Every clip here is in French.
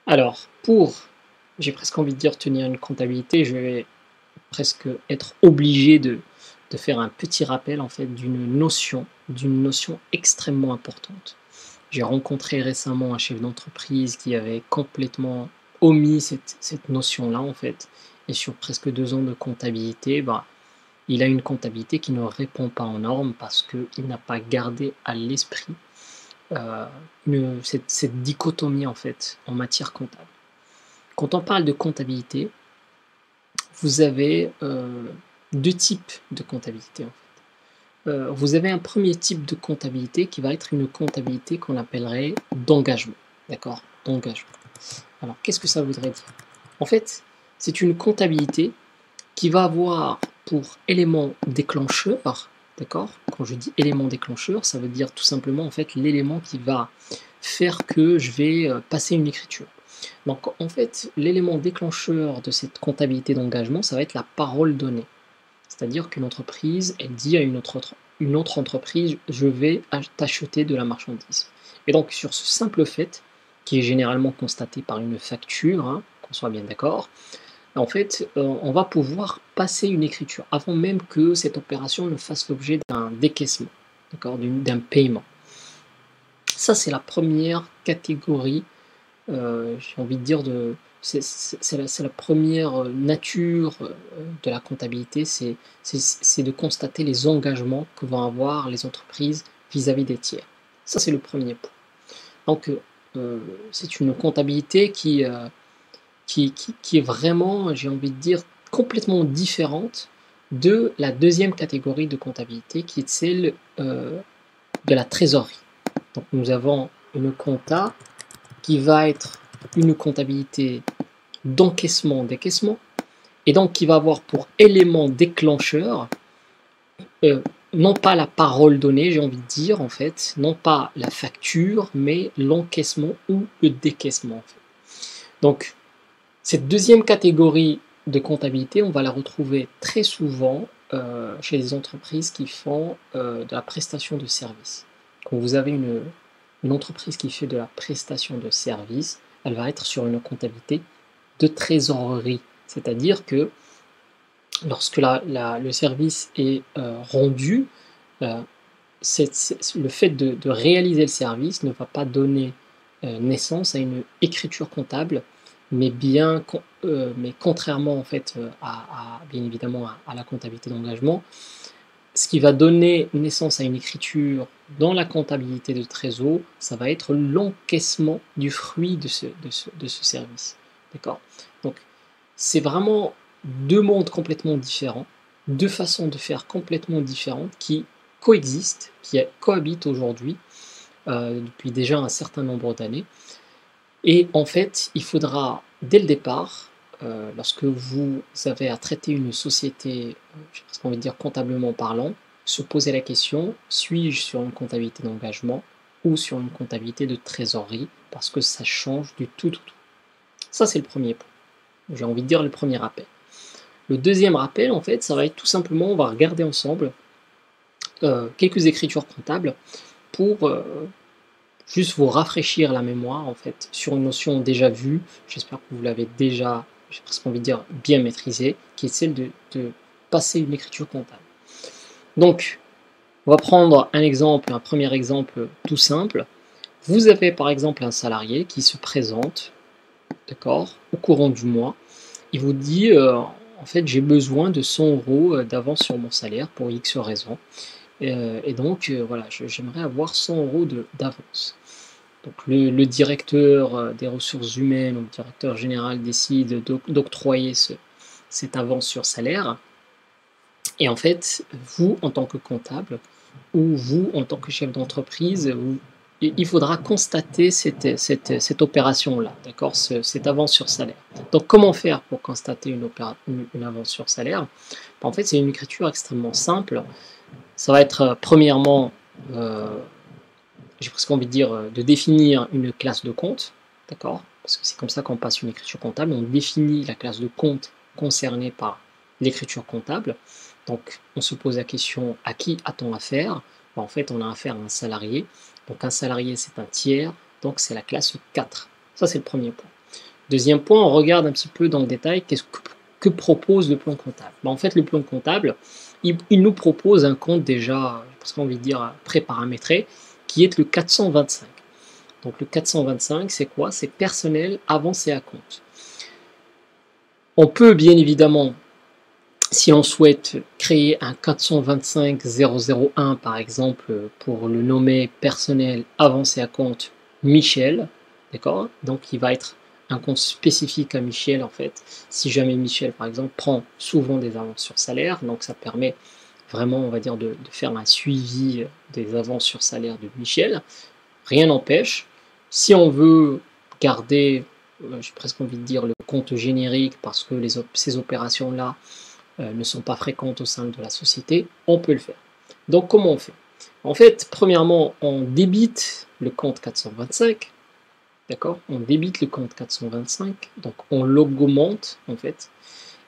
Alors, j'ai presque envie de dire tenir une comptabilité, je vais presque être obligé de faire un petit rappel en fait d'une notion extrêmement importante. J'ai rencontré récemment un chef d'entreprise qui avait complètement omis cette notion-là en fait. Et sur presque 2 ans de comptabilité, bah, il a une comptabilité qui ne répond pas aux normes parce qu'il n'a pas gardé à l'esprit euh, cette dichotomie en fait en matière comptable. Quand on parle de comptabilité, vous avez 2 types de comptabilité en fait. Vous avez un premier type de comptabilité qui va être une comptabilité qu'on appellerait d'engagement. D'accord? D'engagement. Alors, qu'est-ce que ça voudrait dire? En fait, c'est une comptabilité qui va avoir pour élément déclencheur, d'accord? Quand je dis élément déclencheur, ça veut dire tout simplement en fait l'élément qui va faire que je vais passer une écriture. Donc en fait, l'élément déclencheur de cette comptabilité d'engagement, ça va être la parole donnée. C'est-à-dire qu'une entreprise, elle dit à une autre entreprise, je vais t'acheter de la marchandise. Et donc sur ce simple fait, qui est généralement constaté par une facture, hein, qu'on soit bien d'accord, en fait, on va pouvoir passer une écriture avant même que cette opération ne fasse l'objet d'un décaissement, d'accord, d'un paiement. Ça, c'est la première catégorie, j'ai envie de dire, c'est la première nature de la comptabilité, c'est de constater les engagements que vont avoir les entreprises vis-à-vis des tiers. Ça, c'est le premier point. Donc, c'est une comptabilité qui est vraiment, j'ai envie de dire, complètement différente de la deuxième catégorie de comptabilité, qui est celle de la trésorerie. Donc nous avons une compta qui va être une comptabilité d'encaissement, décaissement, et donc qui va avoir pour élément déclencheur euh, non pas la parole donnée, j'ai envie de dire en fait, non pas la facture, mais l'encaissement ou le décaissement. En fait. Donc cette deuxième catégorie de comptabilité, on va la retrouver très souvent chez les entreprises qui font de la prestation de services. Quand vous avez une entreprise qui fait de la prestation de services, elle va être sur une comptabilité de trésorerie. C'est-à-dire que lorsque le service est rendu, euh, le fait de réaliser le service ne va pas donner naissance à une écriture comptable, mais contrairement en fait bien évidemment à la comptabilité d'engagement, ce qui va donner naissance à une écriture dans la comptabilité de trésor, ça va être l'encaissement du fruit de ce service. D'accord? Donc, c'est vraiment 2 mondes complètement différents, 2 façons de faire complètement différentes qui coexistent, qui cohabitent aujourd'hui depuis déjà un certain nombre d'années. Et en fait, il faudra, dès le départ, lorsque vous avez à traiter une société, j'ai presque envie de dire comptablement parlant, se poser la question, suis-je sur une comptabilité d'engagement ou sur une comptabilité de trésorerie, parce que ça change du tout, tout, tout. Ça, c'est le premier point. J'ai envie de dire le premier rappel. Le deuxième rappel, en fait, ça va être tout simplement, on va regarder ensemble quelques écritures comptables pour juste vous rafraîchir la mémoire en fait sur une notion déjà vue, j'espère que vous l'avez déjà, j'ai presque envie de dire, bien maîtrisée, qui est celle de passer une écriture comptable. Donc, on va prendre un premier exemple tout simple. Vous avez par exemple un salarié qui se présente, d'accord, au courant du mois, il vous dit en fait j'ai besoin de 100 euros d'avance sur mon salaire pour X raison. Et donc voilà, j'aimerais avoir 100 euros d'avance. Donc le directeur des ressources humaines ou le directeur général décide d'octroyer cette avance sur salaire. Et en fait, vous, en tant que comptable, ou vous, en tant que chef d'entreprise, il faudra constater cette opération-là, d'accord, cette avance sur salaire. Donc comment faire pour constater une avance sur salaire? En fait, c'est une écriture extrêmement simple. Ça va être premièrement j'ai presque envie de dire, de définir une classe de compte, d'accord? Parce que c'est comme ça qu'on passe une écriture comptable. On définit la classe de compte concernée par l'écriture comptable. Donc, on se pose la question, à qui a-t-on affaire? En fait, on a affaire à un salarié. Donc, un salarié, c'est un tiers. Donc, c'est la classe 4. Ça, c'est le premier point. Deuxième point, on regarde un petit peu dans le détail que propose le plan comptable. En fait, le plan comptable, il nous propose un compte déjà, parce qu'on envie de dire pré-paramétré, qui est le 425. Donc le 425, c'est quoi? C'est personnel avancé à compte. On peut bien évidemment, si on souhaite créer un 425-001 par exemple, pour le nommer personnel avancé à compte Michel, d'accord? Donc il va être un compte spécifique à Michel en fait. Si jamais Michel par exemple prend souvent des avances sur salaire, donc ça permet vraiment, on va dire, de faire un suivi des avances sur salaire de Michel. Rien n'empêche, si on veut garder, j'ai presque envie de dire, le compte générique parce que ces opérations-là ne sont pas fréquentes au sein de la société, on peut le faire. Donc comment on fait? En fait, premièrement, on débite le compte 425, d'accord? On débite le compte 425, donc on l'augmente en fait.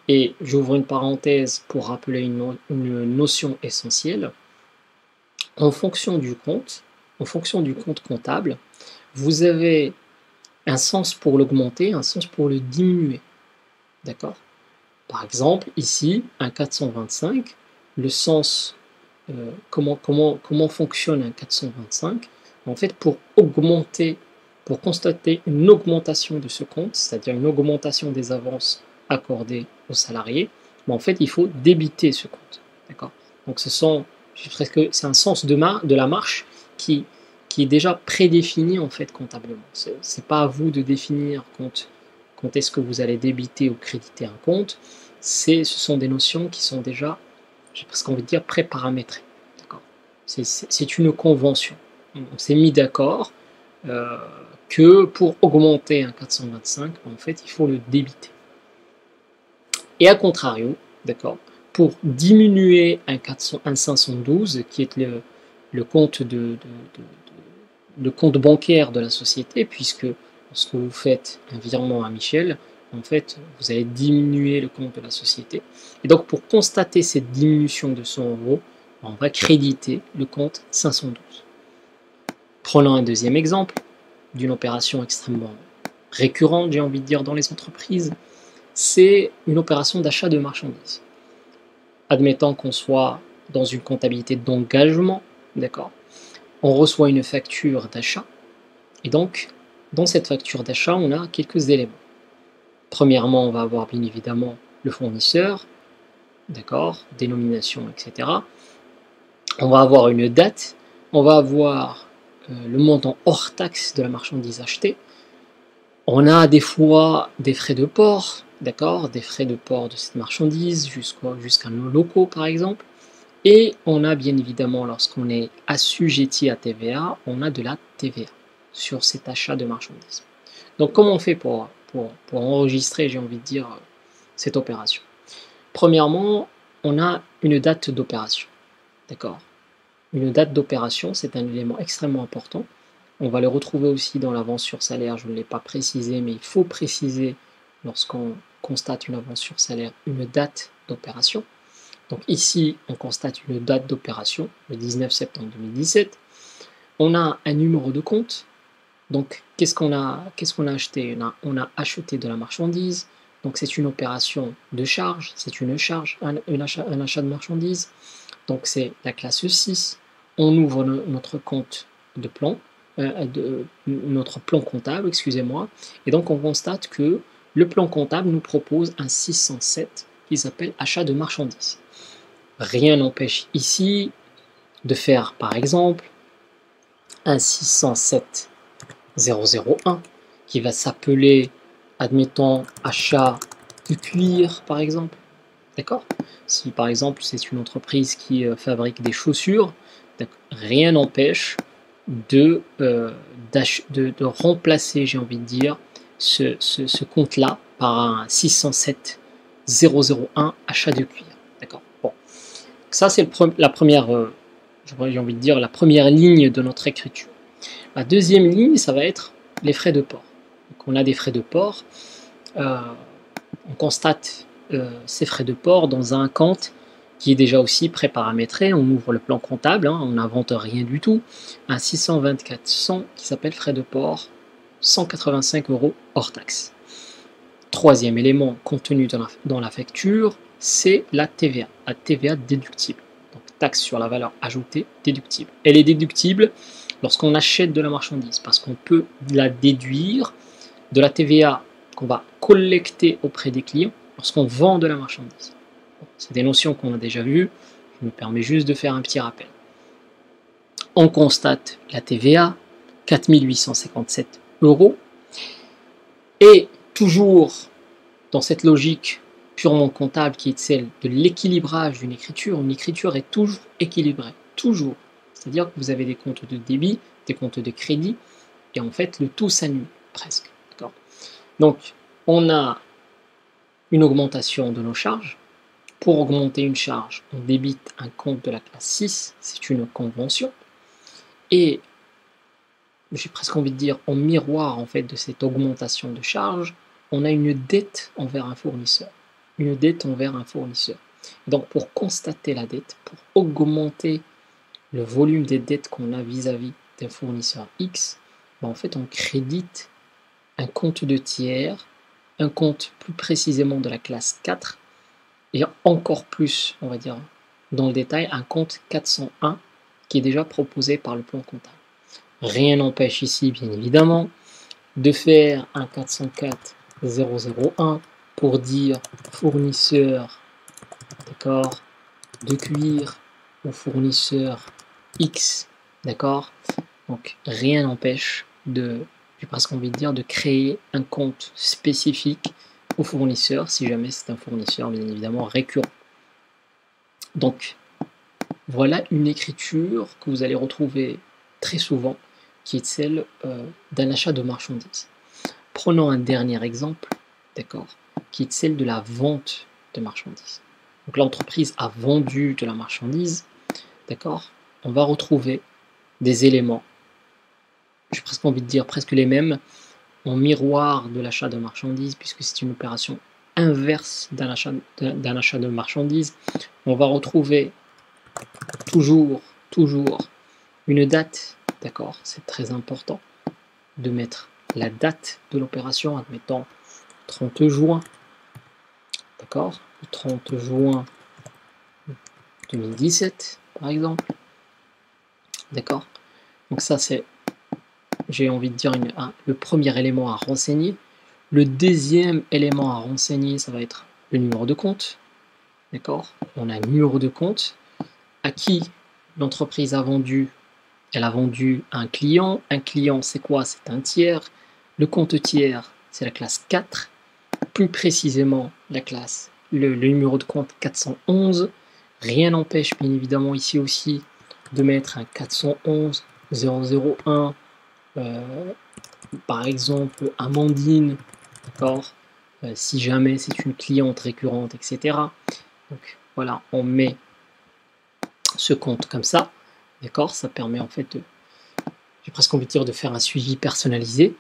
Et j'ouvre une parenthèse pour rappeler une notion essentielle. En fonction du compte comptable, vous avez un sens pour l'augmenter, un sens pour le diminuer. D'accord? Par exemple, ici, un 425, le sens, comment fonctionne un 425? En fait, pour constater une augmentation de ce compte, c'est-à-dire une augmentation des avances accordées aux salariés, en fait, il faut débiter ce compte. D'accord? Donc, c'est un sens de la marche qui est déjà prédéfini en fait comptablement. C'est pas à vous de définir quand est-ce que vous allez débiter ou créditer un compte. Ce sont des notions qui sont déjà, j'ai presque envie de dire, pré-paramétrées. D'accord? C'est une convention. On s'est mis d'accord que pour augmenter un 425, en fait, il faut le débiter. Et à contrario, d'accord, pour diminuer un 512, qui est le compte le compte bancaire de la société, puisque lorsque vous faites un virement à Michel, en fait, vous allez diminuer le compte de la société. Et donc, pour constater cette diminution de 100 euros, on va créditer le compte 512. Prenons un deuxième exemple d'une opération extrêmement récurrente, j'ai envie de dire, dans les entreprises, c'est une opération d'achat de marchandises. Admettons qu'on soit dans une comptabilité d'engagement, d'accord? On reçoit une facture d'achat, et donc, dans cette facture d'achat, on a quelques éléments. Premièrement, on va avoir bien évidemment le fournisseur, d'accord, dénomination, etc. On va avoir une date, on va avoir le montant hors taxe de la marchandise achetée. On a des fois des frais de port, d'accord, des frais de port de cette marchandise jusqu'à nos locaux par exemple. Et on a bien évidemment, lorsqu'on est assujetti à TVA, on a de la TVA sur cet achat de marchandises. Donc comment on fait pour enregistrer, j'ai envie de dire, cette opération? Premièrement, on a une date d'opération. D'accord? Une date d'opération, c'est un élément extrêmement important. On va le retrouver aussi dans l'avance sur salaire, je ne l'ai pas précisé, mais il faut préciser lorsqu'on constate une avance sur salaire, une date d'opération. Donc ici, on constate une date d'opération, le 19 septembre 2017. On a un numéro de compte. Donc qu'est-ce qu'on a acheté? On a acheté de la marchandise. Donc c'est une opération de charge, c'est une charge, un achat de marchandise. Donc c'est la classe 6. On ouvre notre compte de plan, notre plan comptable, excusez-moi. Et donc on constate que le plan comptable nous propose un 607 qui s'appelle achat de marchandises. Rien n'empêche ici de faire par exemple un 607 001 qui va s'appeler, admettons, achat de cuir par exemple. D'accord? Si par exemple c'est une entreprise qui fabrique des chaussures, rien n'empêche de remplacer, j'ai envie de dire, ce compte-là par un 607 001 achat de cuir. D'accord? Bon. Ça, c'est la première, j'ai envie de dire, la première ligne de notre écriture. La deuxième ligne, ça va être les frais de port. Donc, on a des frais de port. On constate ces frais de port dans un compte qui est déjà aussi pré-paramétré. On ouvre le plan comptable, on n'invente rien du tout. Un 624 100 qui s'appelle frais de port, 185 € hors taxe. Troisième élément contenu dans la facture, c'est la TVA déductible. Donc taxe sur la valeur ajoutée déductible. Elle est déductible lorsqu'on achète de la marchandise, parce qu'on peut la déduire de la TVA qu'on va collecter auprès des clients lorsqu'on vend de la marchandise. C'est des notions qu'on a déjà vues, je me permets juste de faire un petit rappel. On constate la TVA, 4 857 €, et toujours dans cette logique purement comptable qui est celle de l'équilibrage d'une écriture, une écriture est toujours équilibrée, toujours. C'est-à-dire que vous avez des comptes de débit, des comptes de crédit, et en fait le tout s'annule presque. Donc on a une augmentation de nos charges. Pour augmenter une charge, on débite un compte de la classe 6, c'est une convention, et j'ai presque envie de dire en miroir en fait de cette augmentation de charge, on a une dette envers un fournisseur. Une dette envers un fournisseur. Donc pour constater la dette, pour augmenter le volume des dettes qu'on a vis-à-vis d'un fournisseur X, en fait on crédite un compte de tiers, un compte plus précisément de la classe 4, et encore plus, on va dire, dans le détail, un compte 401 qui est déjà proposé par le plan comptable. Rien n'empêche ici, bien évidemment, de faire un 404.001 pour dire fournisseur, d'accord, de cuir ou fournisseur X, d'accord. Donc rien n'empêche de, j'ai presque envie de dire, de créer un compte spécifique au fournisseur si jamais c'est un fournisseur bien évidemment récurrent. Donc voilà une écriture que vous allez retrouver très souvent, qui est celle d'un achat de marchandises. Prenons un dernier exemple, d'accord, qui est celle de la vente de marchandises. Donc l'entreprise a vendu de la marchandise, d'accord, on va retrouver des éléments, j'ai presque envie de dire presque les mêmes, en miroir de l'achat de marchandises, puisque c'est une opération inverse d'un achat de marchandises. On va retrouver toujours une date, d'accord, c'est très important de mettre la date de l'opération, admettons 30 juin, d'accord, le 30 juin 2017 par exemple, d'accord. Donc ça c'est, j'ai envie de dire, le premier élément à renseigner. Le deuxième élément à renseigner, ça va être le numéro de compte, d'accord. On a un numéro de compte à qui l'entreprise a vendu. Elle a vendu à un client. Un client, c'est quoi? C'est un tiers. Le compte tiers, c'est la classe 4. Plus précisément, la classe, le numéro de compte 411. Rien n'empêche, bien évidemment, ici aussi, de mettre un 411 001, par exemple, Amandine, d'accord, si jamais c'est une cliente récurrente, etc. Donc voilà, on met ce compte comme ça, d'accord, ça permet en fait de, j'ai presque envie de dire, de faire un suivi personnalisé.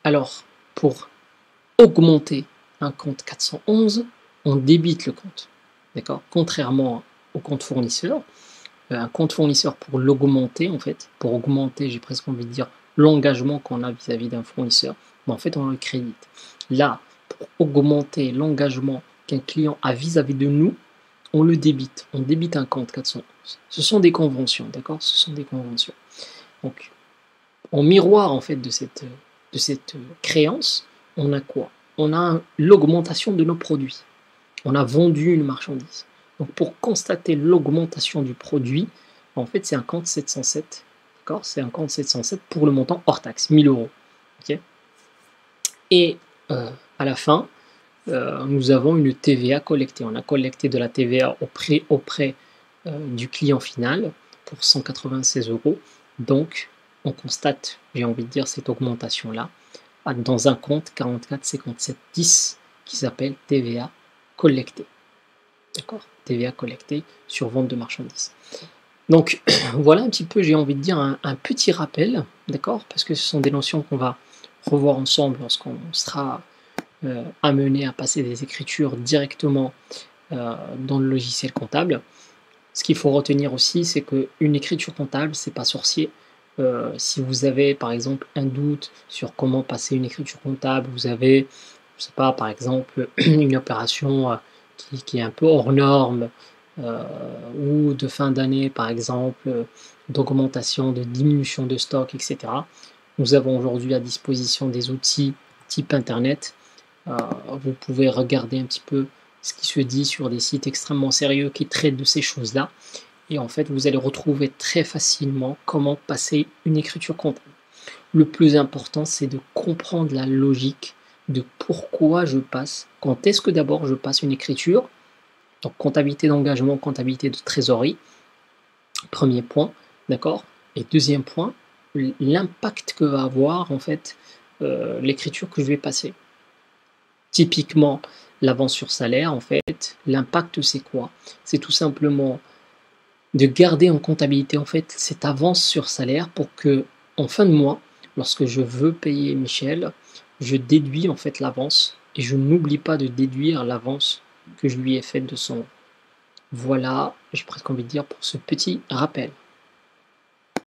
Alors, pour augmenter un compte 411, on débite le compte, d'accord, contrairement au compte fournisseur. Un compte fournisseur, pour l'augmenter, en fait, pour augmenter, j'ai presque envie de dire, l'engagement qu'on a vis-à-vis d'un fournisseur, mais en fait, on le crédite. Là, pour augmenter l'engagement qu'un client a vis-à-vis de nous, on le débite. On débite un compte 411. Ce sont des conventions, d'accord? Ce sont des conventions. Donc, en miroir, en fait, de cette créance, on a quoi? On a l'augmentation de nos produits. On a vendu une marchandise. Donc, pour constater l'augmentation du produit, en fait, c'est un compte 707. D'accord? C'est un compte 707 pour le montant hors taxe, 1000 €. Okay? Et à la fin, nous avons une TVA collectée. On a collecté de la TVA auprès du client final pour 196 €. Donc, on constate, j'ai envie de dire, cette augmentation-là dans un compte 44 57 10 qui s'appelle TVA collectée. D'accord? TVA collectée sur vente de marchandises. Donc voilà un petit peu, j'ai envie de dire, un petit rappel, d'accord? Parce que ce sont des notions qu'on va revoir ensemble lorsqu'on sera amené à passer des écritures directement dans le logiciel comptable. Ce qu'il faut retenir aussi, c'est qu'une écriture comptable, c'est pas sorcier. Si vous avez par exemple un doute sur comment passer une écriture comptable, vous avez, je sais pas, par exemple, une opération qui est un peu hors norme, euh, ou de fin d'année, par exemple, d'augmentation, de diminution de stock, etc. Nous avons aujourd'hui à disposition des outils type Internet. Euh, Vous pouvez regarder un petit peu ce qui se dit sur des sites extrêmement sérieux qui traitent de ces choses-là. Et en fait, vous allez retrouver très facilement comment passer une écriture comptable. Le plus important, c'est de comprendre la logique de pourquoi je passe, quand est-ce que d'abord je passe une écriture, donc comptabilité d'engagement, comptabilité de trésorerie, premier point, d'accord? Et deuxième point, l'impact que va avoir en fait l'écriture que je vais passer. Typiquement, l'avance sur salaire, en fait, l'impact c'est quoi? C'est tout simplement de garder en comptabilité en fait cette avance sur salaire pour que en fin de mois, lorsque je veux payer Michel, je déduis en fait l'avance et je n'oublie pas de déduire l'avance que je lui ai faite de son. Voilà, j'ai presque envie de dire pour ce petit rappel.